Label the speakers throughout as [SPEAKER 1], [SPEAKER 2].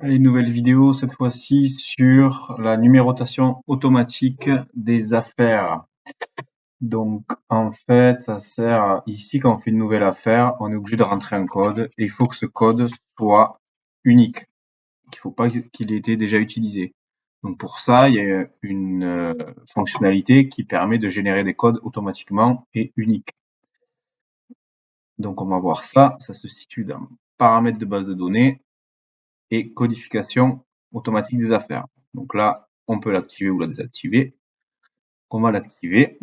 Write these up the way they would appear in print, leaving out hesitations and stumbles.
[SPEAKER 1] Allez, nouvelle vidéo, cette fois-ci sur la numérotation automatique des affaires. Donc, en fait, ça sert ici, quand on fait une nouvelle affaire, on est obligé de rentrer un code et il faut que ce code soit unique. Il ne faut pas qu'il ait été déjà utilisé. Donc, pour ça, il y a une fonctionnalité qui permet de générer des codes automatiquement et uniques. Donc, on va voir ça. Ça se situe dans paramètres de base de données et codification automatique des affaires. Donc là, on peut l'activer ou la désactiver. On va l'activer.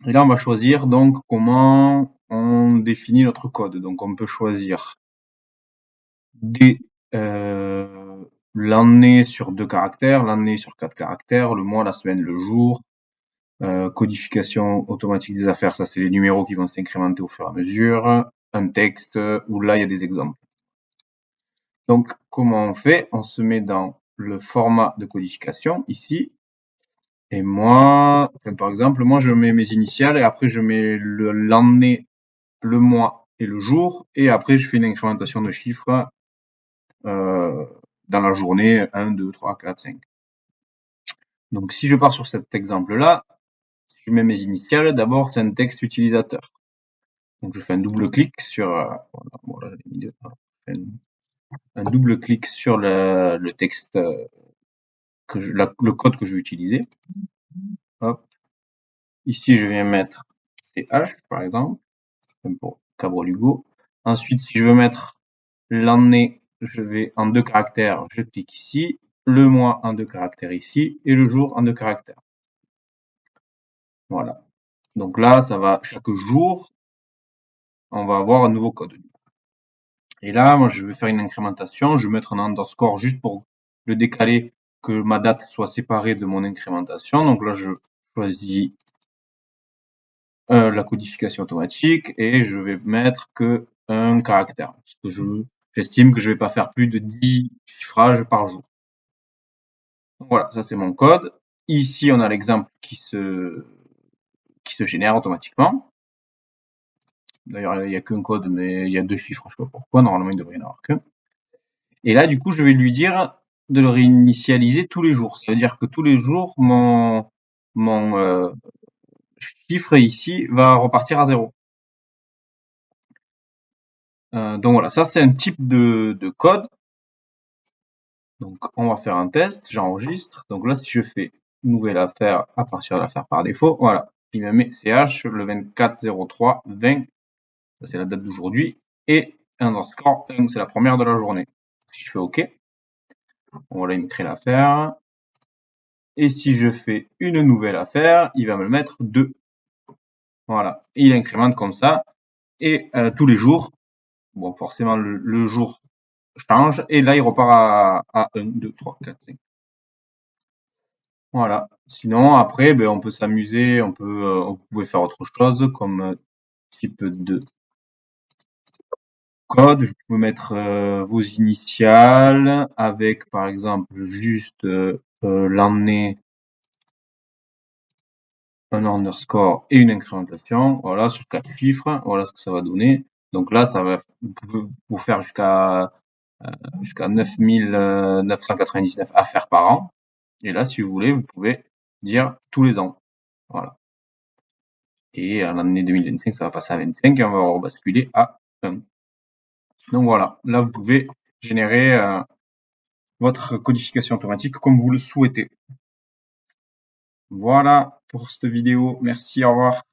[SPEAKER 1] Et là, on va choisir donc comment on définit notre code. Donc on peut choisir des l'année sur 2 caractères, l'année sur 4 caractères, le mois, la semaine, le jour. Codification automatique des affaires, ça c'est les numéros qui vont s'incrémenter au fur et à mesure. Un texte où là il y a des exemples. Donc, comment on fait? On se met dans le format de codification, ici. Et moi, par exemple, moi, je mets mes initiales et après, je mets l'année, le mois et le jour. Et après, je fais une incrémentation de chiffres dans la journée 1, 2, 3, 4, 5. Donc, si je pars sur cet exemple-là, je mets mes initiales. D'abord, c'est un texte utilisateur. Donc, je fais un double clic sur... voilà, un double clic sur le texte le code que je vais utiliser. Hop. Ici, je viens mettre CH, par exemple, pour Cabral Hugo. Ensuite, si je veux mettre l'année, je vais en 2 caractères, je clique ici, le mois en 2 caractères ici, et le jour en 2 caractères. Voilà. Donc là, ça va, chaque jour, on va avoir un nouveau code. Et là, moi, je vais faire une incrémentation, je vais mettre un underscore juste pour le décaler, que ma date soit séparée de mon incrémentation. Donc là, je choisis la codification automatique et je vais mettre que un caractère. Parce que j'estime que je vais pas faire plus de 10 chiffrages par jour. Donc voilà, ça c'est mon code. Ici, on a l'exemple qui se génère automatiquement. D'ailleurs, il n'y a qu'un code, mais il y a 2 chiffres, je sais pas pourquoi. Normalement, il devrait y en avoir qu'un. Et là, du coup, je vais lui dire de le réinitialiser tous les jours. Ça veut dire que tous les jours, mon chiffre ici va repartir à 0. Donc voilà, ça c'est un type de code. Donc on va faire un test, j'enregistre. Donc là, si je fais nouvelle affaire à partir de l'affaire par défaut, voilà, il me met CH le 24/03/20, ça c'est la date d'aujourd'hui, et underscore 1, c'est la première de la journée. Si je fais OK, voilà, il me crée l'affaire. Et si je fais une nouvelle affaire, il va me le mettre 2. Voilà, et il incrémente comme ça. Et tous les jours, bon, forcément le jour change, et là il repart à 1, 2, 3, 4, 5. Voilà. Sinon, après, on peut s'amuser, vous pouvez faire autre chose comme type de code. Vous pouvez mettre vos initiales avec, par exemple, juste l'année, un underscore et une incrémentation. Voilà, sur 4 chiffres. Voilà ce que ça va donner. Donc là, vous pouvez vous faire jusqu'à 9999 affaires par an. Et là, si vous voulez, vous pouvez dire tous les ans. Voilà. Et à l'année 2025, ça va passer à 25 et on va rebasculer à 1. Donc voilà, là vous pouvez générer votre codification automatique comme vous le souhaitez. Voilà pour cette vidéo. Merci, au revoir.